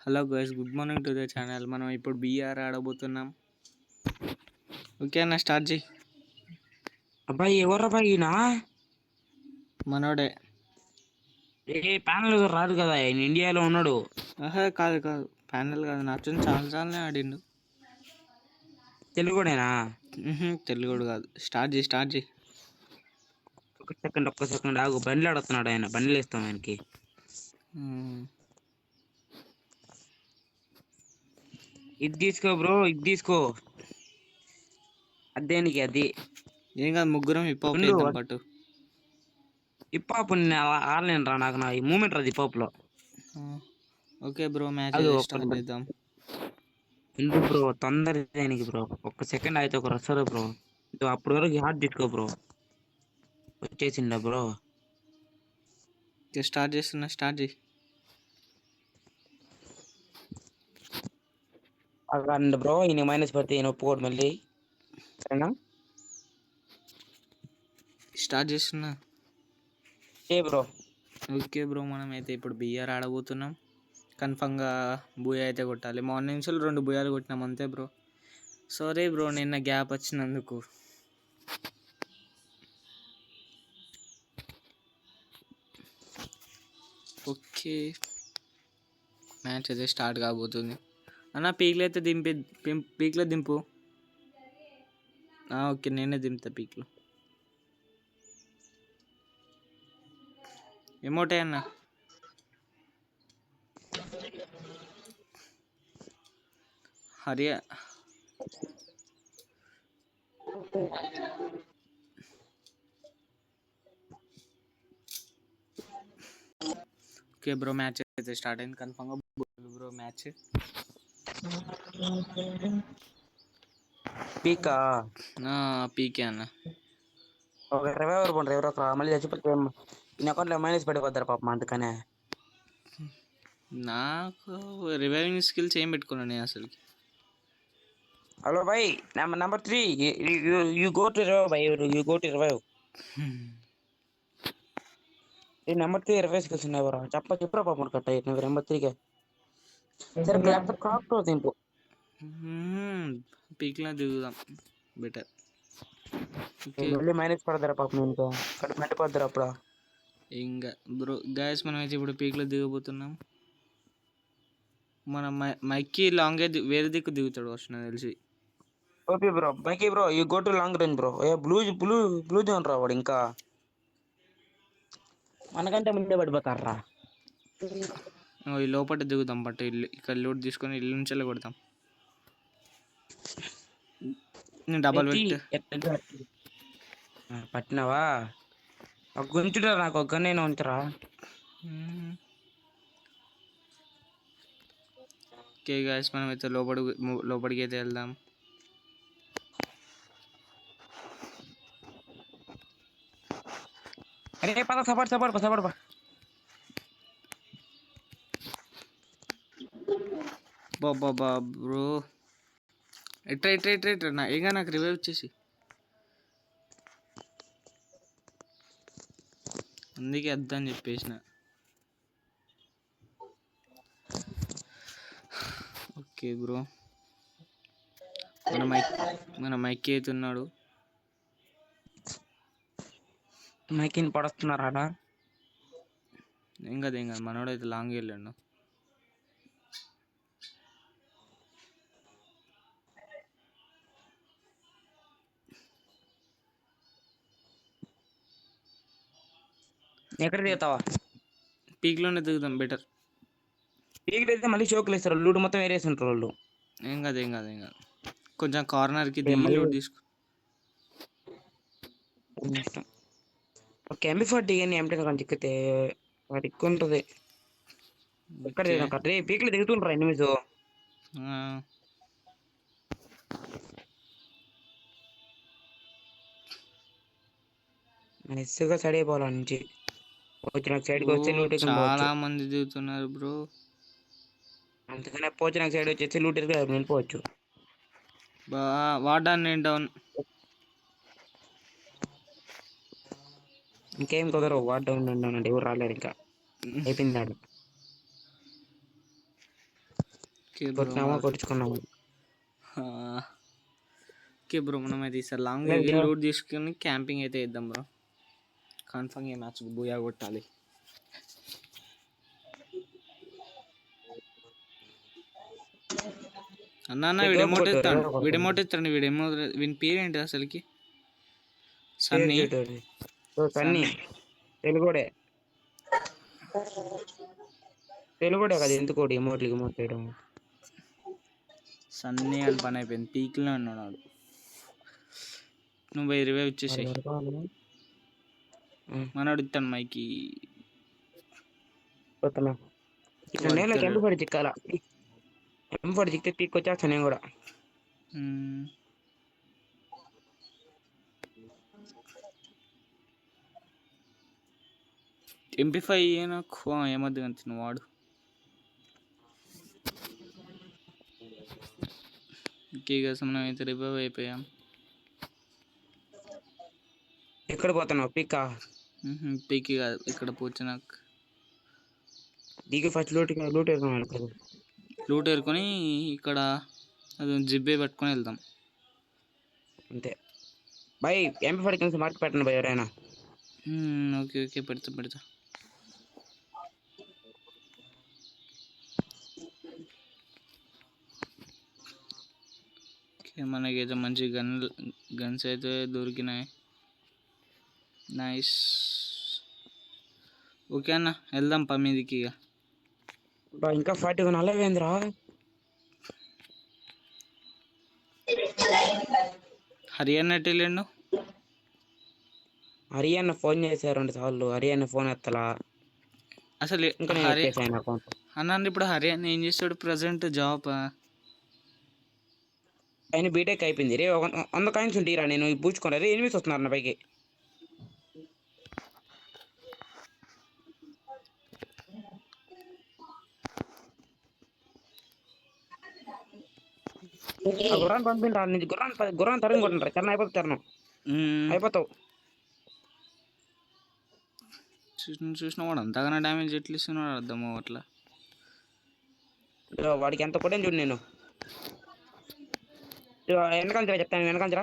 Hello guys, good morning to the channel. మనం ఇప్పుడు BR ఆడబోతున్నాం. Okay అన్న, స్టార్ట్ చేయి. అబ్బాయి ఎవరబ్బాయి ఈయన? మనోడే. ప్యానల్ రాదు కదా, ఆయన ఇండియాలో ఉన్నాడు. కాదు కాదు, ప్యానల్ కాదు, నాతో చాలానే ఆడిండు. తెలుగుడేనా? తెలుగుడు కాదు. స్టార్ట్ చేయి. ఒక్క సెకండ్ ఆగు. బండ్లు ఆడుతున్నాడు ఆయన, బండ్లు ఇస్తాం ఆయనకి. ఇది తీసుకో బ్రో, ఇది తీసుకో. అదేనికి అది ఏం కాదు, ముగ్గురం హిప్ హాప్ వేద్దాం పట్టు. హిప్ హాప్ ఆడలేను రా, నాకు నా ఈ మూమెంట్ రాదు హిప్ హాప్ లో. ఓకే బ్రో, మ్యాచ్ స్టార్ట్ చేద్దాం. ఎందుకు బ్రో తొందర దేనికి బ్రో? ఒక్క సెకండ్ అయితే ఒక వస్తారు బ్రో. అప్పటి వరకు హార్ట్ తీసుకో బ్రో. వచ్చేసిందా బ్రో? స్టార్ట్ చేస్తున్నా, స్టార్ట్ చేయి. అక్కడ బ్రో ఈయన మైనస్ పడితే ఈయన ఒప్పుకోడు మళ్ళీ, సరేనా? స్టార్ట్ చేస్తున్నా. బ్రో ఓకే బ్రో, మనం అయితే ఇప్పుడు బీఆర్ ఆడబోతున్నాం. కన్ఫామ్గా బూయా అయితే కొట్టాలి. మార్నింగ్స్లో 2 బూయాలు కొట్టినాం అంతే బ్రో. సారీ బ్రో, నిన్న గ్యాప్ వచ్చినందుకు. ఓకే, మ్యాచ్ అయితే స్టార్ట్ కాబోతుంది. అన్న పీక్లో అయితే పీక్లో దింపు. ఓకే, నేనే దింపుతా పీక్లో. ఏమోటే అన్న. హరియా ఓకే బ్రో, మ్యాచ్ అయితే స్టార్ట్ అయింది. కన్ఫామ్గా బ్రో మ్యాచ్. పీకే అన్న. ఒక రివైవర్ పోండి, మళ్ళీ చచ్చిపోతే ఈ అకౌంట్లో మైనస్ పడిపోతారు పాపం, అందుకనే. నాకు రివైవింగ్ స్కిల్స్ ఏం పెట్టుకున్నాను నేను అసలుకి. Hello by, number 3 you go to revive by, you go to revive. Number 3 revive skills ఉన్నాయి చెప్పురా పాపం కట్ట నువ్వు నెంబర్ 3కే. సరే లేకపోతే క్రాప్ తో దింపు. పీక్లో దిగుదాం బెటర్. మళ్ళీ మైనస్ పడతారా పాపం, ఇంకా కడుపు మండిపోద్దారు అప్పుడు. ఇంకా బ్రో గాయస్, మనం అయితే ఇప్పుడు పీక్లో దిగబోతున్నాం. మన మైక్కి లాంగే వేరే దిక్కు దిగుతాడు ఫస్ట్ నాకు తెలిసి. Okay bro, Mikey bro you go to long range bro. Blue zone రావాడు, ఇంకా మనకంటే ముందే పడిపోతారా. ఈ లోపల దిగుదాం బట్ ఇల్లు ఇక్కడ లోడ్ తీసుకొని ఇల్లు నుంచి కొడతాం. నేను డబల్ పట్టినావా? గుంచుడా నాకు ఒక గన్నైనా ఉంచరా. ఓకే గాయస్, మనం అయితే లోపలికి అయితే వెళ్దాం. అరే పద, సపోర్ట్ బాబా బ్రో, ఎట్రా నా ఏగా నాకు రివైవ్ వచ్చేసి. అందుకే వద్దని చెప్పేసిన. ఓకే బ్రో, మన మైక్ అవుతున్నాడు. మైకిని పడుస్తున్నారా? ఏం కాదు మనోడైతే లాంగ్ వెళ్ళాడు. ఎక్కడ దిగుతావా? పీక్లోనే దిగుదాం బెటర్. పీక్ అయితే మళ్ళీ షోకులు ఇస్తారు, లూట్ మొత్తం వేరేసి ఉంటారు వాళ్ళు. ఏం కాదు, కొంచెం కార్నర్కి దిగి లూట్ తీసుకో. ఒక MB40 కానీ ఎంటీ కానీ చిక్కితే వాడు ఎక్కువ ఉంటుంది. ఎక్కడ దిగుతాం కట్టే? పీక్లు దిగుతుంటారా ఎనిమిస్? మెస్సుగా సైడ్ అయిపోవాలి నుంచి వచ్చి నాకు సైడ్కి వస్తే లూట్ చాలా మంది దిగుతున్నారు బ్రో. అందుకనే పోచి నాకు సైడ్ వచ్చేసి లూట్ వెళ్ళిపోవచ్చు. వాడాన్ని డౌన్. ఇంకేం కుదరవు, వాట్ డౌన్ అంటే ఎవరు రాలేరు, ఇంకా అయిపోయింది ఆడు. ఓకే బ్రో కొట్టినామా కొట్టుకున్నాము. ఓకే బ్రో మనం అయితే ఈసారి లాంగ్ లేదు బ్రో. లోడ్ తీసుకుని క్యాంపింగ్ అయితే వేద్దాం బ్రో. కన్ఫర్మ్ ఏ మ్యాచ్ బూయా కొట్టాలి. అన్న వీడు గ్లోబ్ ఎమోట్ కొట్టారు, ఎత్తాడు, ఎవరో వీడు కొడతారు. ఎమోట్ ఎత్తాడు, వీని పేరు ఏంటి అసలుకి? షేర్ సన్నీ. చేయటోడు. సన్నీ తెలుగుడే. తెలుగుడే కదా ఎందుకోటి ఎమోట్లకి ఎమోట్ చేయడం. సన్నీ అని పని అయిపోయింది, పీక్లో ఉన్నాడు. నువ్వు 20 వచ్చేసాయి. మనోడు ఇస్తాను మైకి. ఇట్లా నేలకు ఎంపడి చిక్కాల, ఎంపడి చిక్కితే పీక్కొచ్చేస్తాను నేను కూడా. MP5 నాకు ఏమద్దు కానీ తిను వాడు. ఇంకే కదా మనం అయితే రివైవ్ అయిపోయాం. ఎక్కడ పోతున్నావు పీకా? పీకి కాదు, ఇక్కడ పోతే నాకు దిగి ఫస్ట్ లూట్ వేసుకున్నాను కదా. లూట్ ఏరుకొని ఇక్కడ అది జిబ్బే పట్టుకొని వెళ్దాం అంతే. బాయ్ ఎంపీ కలిసి మార్కెట్ పెట్టండి బాయ్ ఎవరైనా. ఓకే ఓకే పెడతా. ఓకే మనకైతే మంచి గన్స్ అయితే దొరికినాయి. నైస్. ఓకే అన్న వెళ్దాం మీదికి ఇక. ఇంకా 40 నల్లవేంద్రా. హరియానా వెళ్ళిండు. హరియానా ఫోన్ చేశారు 2 సార్లు, హరియానా ఫోన్ ఎత్తలా. అసలు అన్న ఇప్పుడు హరియానా ఏం చేస్తాడు ప్రజెంట్? జాబ్ ఆయన బీటెక్ అయిపోయింది. రే 100 కాయిన్స్ ఉంటాయిరా, నేను పూచుకోరా. రే ఎనిమిది వస్తున్నారు నా పైకి. గుర్రాన్ని పంపిండ్రా, గుర్రాన్ని తరం కొట్టండి. చరణ్ అయిపోతారు, అయిపోతావు. చూసిన వాడు అంతగానో డ్యామేజ్ ఎట్లా ఇస్తున్నాడు అర్థం అట్లా. వాడికి ఎంత కొట్టాను చూడు నేను. వెనకాల చెప్తాను, వెనకాల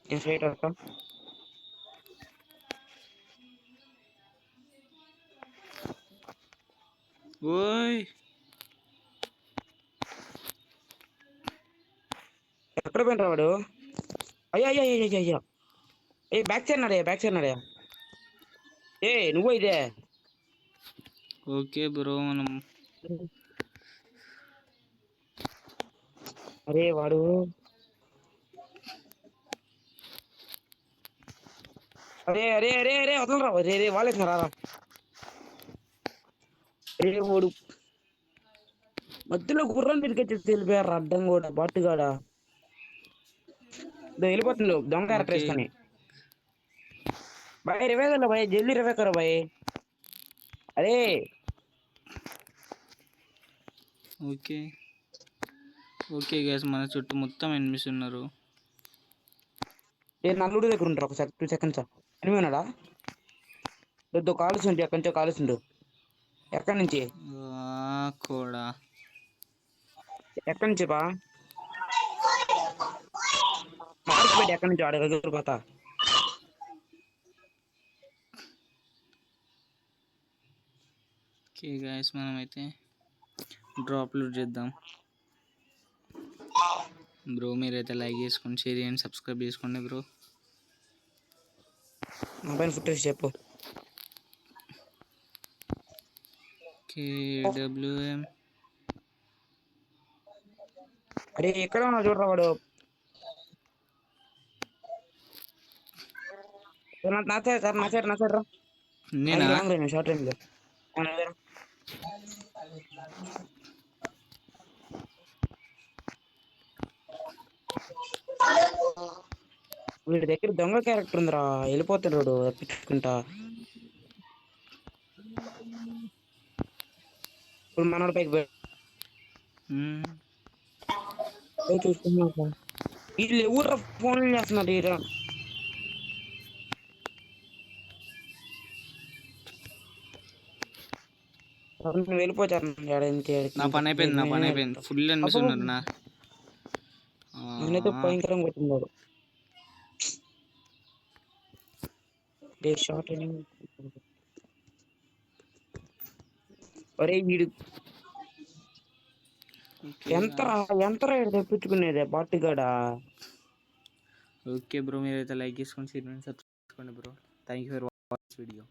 నేను స్ట్రైట్ వస్తా. ఓయ్ ఎక్కడ పోయినరా వాడు? అయ్యా ఏ బ్యాక్ చేరినాడే. ఏ నువ్వు ఇదే. ఓకే బ్రో మనం అరే వాడు అరే వదలరా. రే వాళ్ళేసిన రారా. రే వాడు మధ్యలో గుర్రం తిరిగేసి వెళ్ళిపోయారు అడ్డం కూడా. బాటుగాడా వెళ్ళిపోతుంది దొంగ క్యారెక్టర్ వేసుకొని. भाई रिवे करो भाई, जल्दी रिवे करो भाई. अरे ఓకే ఓకే గైస్ మన చుట్టూ మొత్తం ఎనిమిస్ ఉన్నారు. ఏ నల్లుడి దగ్గర ఉంటారు. ఒక 2 సెకండ్స్ ఎనిమి ఉన్నాడా? పెద్ద కాల్స్ ఉంటే ఎక్కడి నుంచో కాల్స్ ఉండు. ఎక్కడి నుంచి కూడా ఎక్కడి నుంచి బా మార్క్ పెట్టి ఎక్కడి నుంచి ఆడ పోతా. ఓకే గైస్ మనమైతే డ్రాప్ లూట్ చేద్దాం. బ్రో మీరైతే లైక్ చేసుకోండి, షేర్ చేయండి, సబ్స్క్రైబ్ చేసుకోండి బ్రో. మొబైల్ ఫుటేజ్ చెప్పు. KWM. అరే ఎక్కడ ఉన్నావు చూడరా వాడు. నా సైడ్ రా. నేనా షార్ట్ రేంజ్ లో వీడి దగ్గర దొంగ క్యారెక్టర్ ఉందిరా. వెళ్ళిపోతున్నాడు తప్పించుకుంటా. ఇప్పుడు మనోడి పైకి చూసుకున్నా. వీళ్ళు ఎవరు ఫోన్ చేస్తున్నారు ఈరా. నువ్వు వెళ్ళిపోతారు నా పని అయిపోయింది, నా పని అయిపోయింది. ఫుల్ అనిపిస్తున్నారు నా. నేనైతే భయంకరంగా కొట్టినాడు షార్ట్. అరే వీడు ఎంత తెప్పించుకునేదే పార్టీగాడా. ఓకే బ్రో, మీరైతే లైక్ చేసుకోండి, షేర్ చేసుకోండి bro. Thank you for watch video.